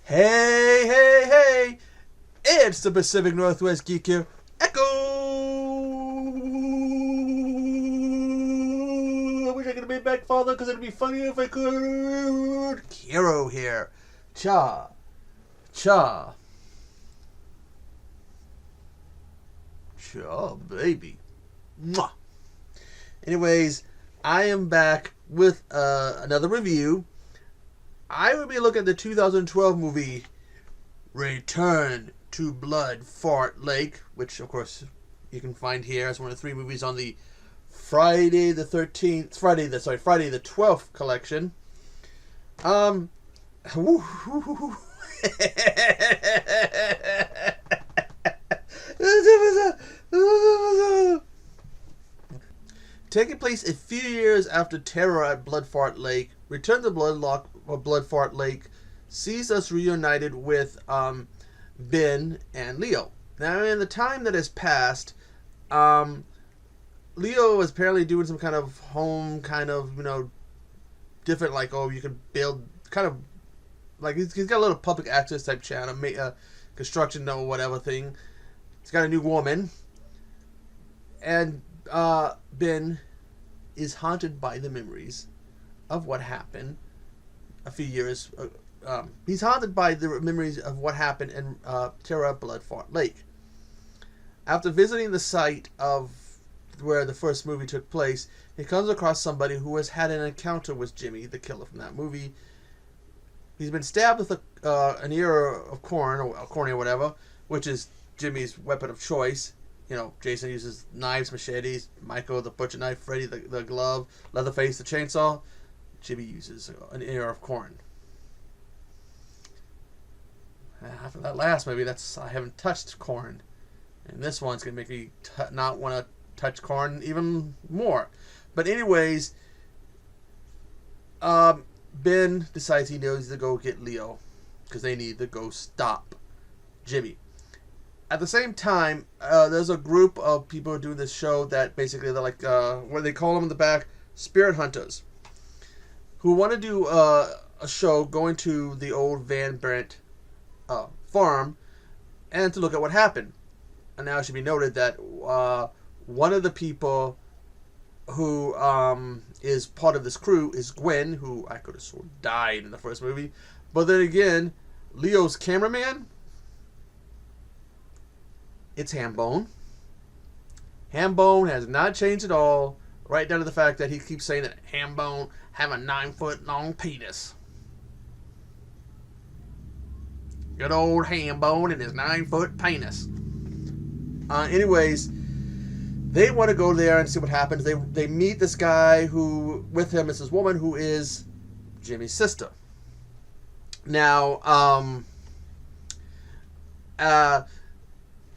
Hey, hey, hey! It's the Pacific Northwest Geek here. Echo! I wish I could have been back farther because it'd be funny if I could. Kiro here. Cha. Cha. Cha, baby. Mwah. Anyways, I am back with another review. I will be looking at the 2012 movie Return to BloodFart Lake, which of course you can find here as one of the 3 movies on the Friday the 12th collection. Taking place a few years after terror at BloodFart Lake, Return to BloodFart Lake sees us reunited with Ben and Leo. Now, in the time that has passed, Leo is apparently doing some kind of home, different, you can build, he's got a little public access type channel, construction or whatever thing. He's got a new woman. And Ben is haunted by the memories of what happened a few years. He's haunted by the memories of what happened in terror at BloodFart Lake. After visiting the site of where the first movie took place, he comes across somebody who has had an encounter with Jimmy, the killer from that movie. He's been stabbed with an ear of corn or whatever, which is Jimmy's weapon of choice. You know, Jason uses knives, machetes, Michael the butcher knife, Freddy the glove, Leatherface the chainsaw. Jimmy uses an ear of corn. After that last movie, I haven't touched corn. And this one's going to make me not want to touch corn even more. But anyways, Ben decides he knows to go get Leo because they need to go stop Jimmy. At the same time, there's a group of people doing this show that basically they're like, what they call them in the back, spirit hunters, who want to do a show going to the old Van Brent farm and to look at what happened. And now it should be noted that one of the people who is part of this crew is Gwen, who I could have sworn died in the first movie. But then again, Leo's cameraman, it's Hambone. Hambone has not changed at all, right down to the fact that he keeps saying that Hambone have a 9-foot long penis. Good old Hambone and his 9-foot penis. Anyways, they want to go there and see what happens. They meet this guy who, with him is this woman who is Jimmy's sister. Now,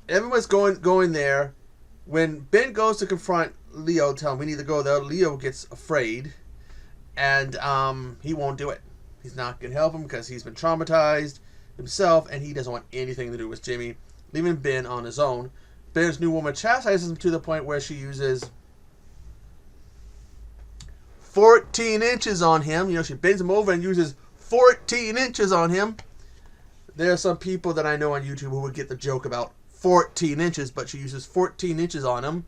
everyone's going there. When Ben goes to confront Leo, tell him we need to go there, Leo gets afraid, and he won't do it. He's not going to help him because he's been traumatized himself, and he doesn't want anything to do with Jimmy, leaving Ben on his own. Ben's new woman chastises him to the point where she uses 14 inches on him. You know, she bends him over and uses 14 inches on him. There are some people that I know on YouTube who would get the joke about 14 inches, but she uses 14 inches on him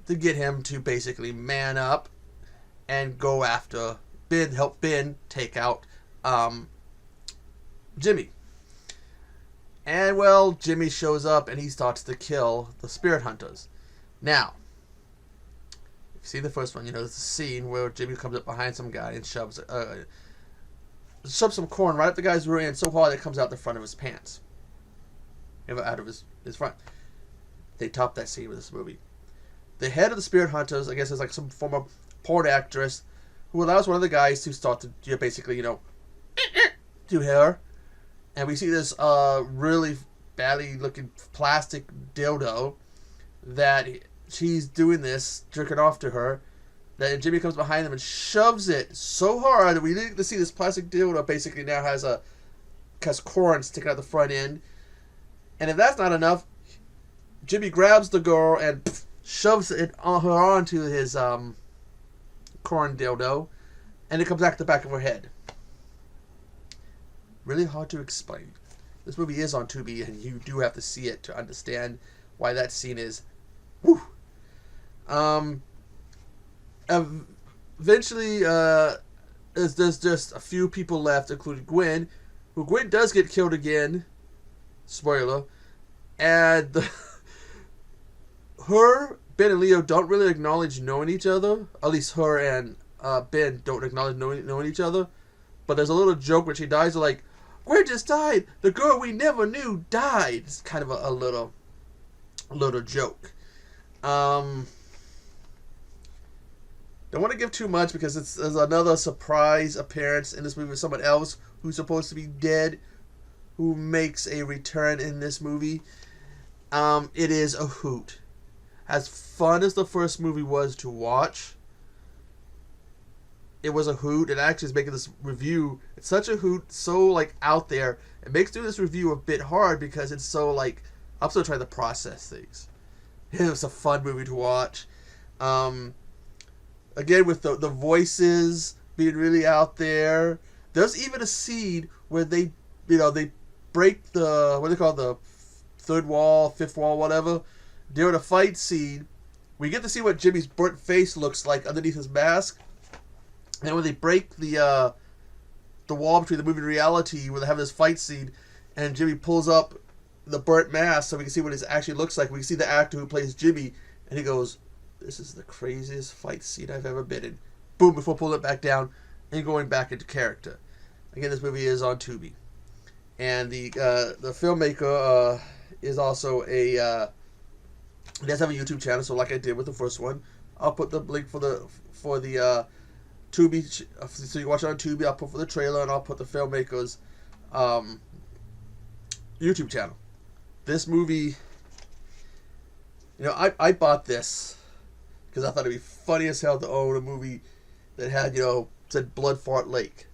to get him to basically man up and go after Ben, help Ben take out Jimmy. And, well, Jimmy shows up and he starts to kill the spirit hunters. Now, if you see the first one, you know, there's a scene where Jimmy comes up behind some guy and shoves some corn right up the guy's rear end so hard it comes out the front of his pants. Out of his front. They topped that scene with this movie. The head of the spirit hunters, I guess, is like some former porn actress who allows one of the guys to start to basically, do her. And we see this really badly looking plastic dildo that she's doing this, jerking off to her. Then Jimmy comes behind them and shoves it so hard that we need to see this plastic dildo basically now has corn sticking out the front end. And if that's not enough, Jimmy grabs the girl and shoves it onto his corn dildo, and it comes back to the back of her head. really hard to explain. This movie is on Tubi, and you do have to see it to understand why that scene is. Woo! Eventually, there's just a few people left, including Gwen, who Gwen does get killed again. Spoiler. And her, Ben, and Leo don't really acknowledge knowing each other. At least her and Ben don't acknowledge knowing each other. But there's a little joke where she dies, like, Gwen just died. The girl we never knew died. It's kind of a little joke. Don't want to give too much because there's another surprise appearance in this movie with someone else who's supposed to be dead, who makes a return in this movie. It is a hoot. As fun as the first movie was to watch, it was a hoot. And actually is making this review, it's such a hoot, so like out there. It makes doing this review a bit hard because it's so like, I'm still trying to process things. It was a fun movie to watch. Again, with the voices being really out there. There's even a scene where they break the, what do they call it, the third wall, fifth wall, whatever. During a fight scene, we get to see what Jimmy's burnt face looks like underneath his mask. And when they break the wall between the movie and reality, where they have this fight scene, and Jimmy pulls up the burnt mask so we can see what it actually looks like. We can see the actor who plays Jimmy, and he goes, "This is the craziest fight scene I've ever been in." Boom, before pulling it back down and going back into character. Again, this movie is on Tubi. And the filmmaker is also he does have a YouTube channel, so like I did with the first one, I'll put the link for the Tubi, so you can watch it on Tubi. I'll put for the trailer, and I'll put the filmmaker's YouTube channel. This movie, I bought this because I thought it'd be funny as hell to own a movie that had, said BloodFart Lake.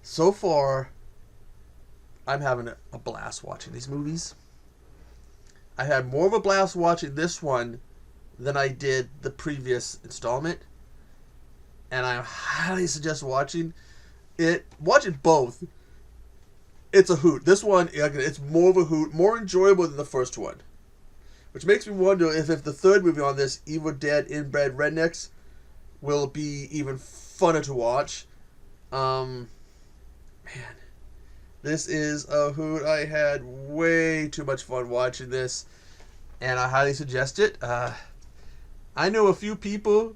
So far, I'm having a blast watching these movies. I had more of a blast watching this one than I did the previous installment. And I highly suggest watching it. Watching both. It's a hoot. This one, it's more of a hoot, more enjoyable than the first one. Which makes me wonder if the third movie on this, Evil Dead Inbred Rednecks, will be even funner to watch. Man, this is a hoot. I had way too much fun watching this, and I highly suggest it. I know a few people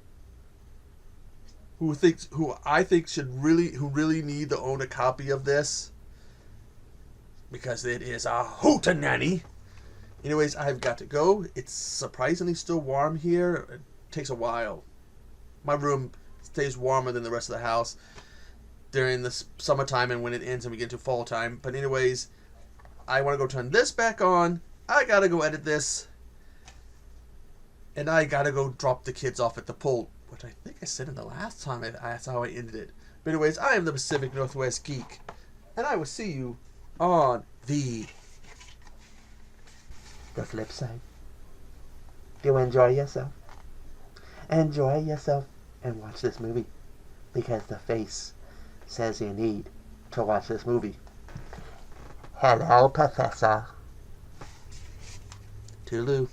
who I think who really need to own a copy of this, because it is a hootenanny. Anyways, I've got to go. It's surprisingly still warm here. It takes a while. My room stays warmer than the rest of the house during the summertime and when it ends and we get to fall time. But anyways, I want to go turn this back on. I got to go edit this. And I got to go drop the kids off at the pool, which I think I said in the last time. That's how I ended it. But anyways, I am the Pacific Northwest Geek. And I will see you on the flip side. Do enjoy yourself. Enjoy yourself and watch this movie, because the face says you need to watch this movie. Hello, Professor. Toodaloo.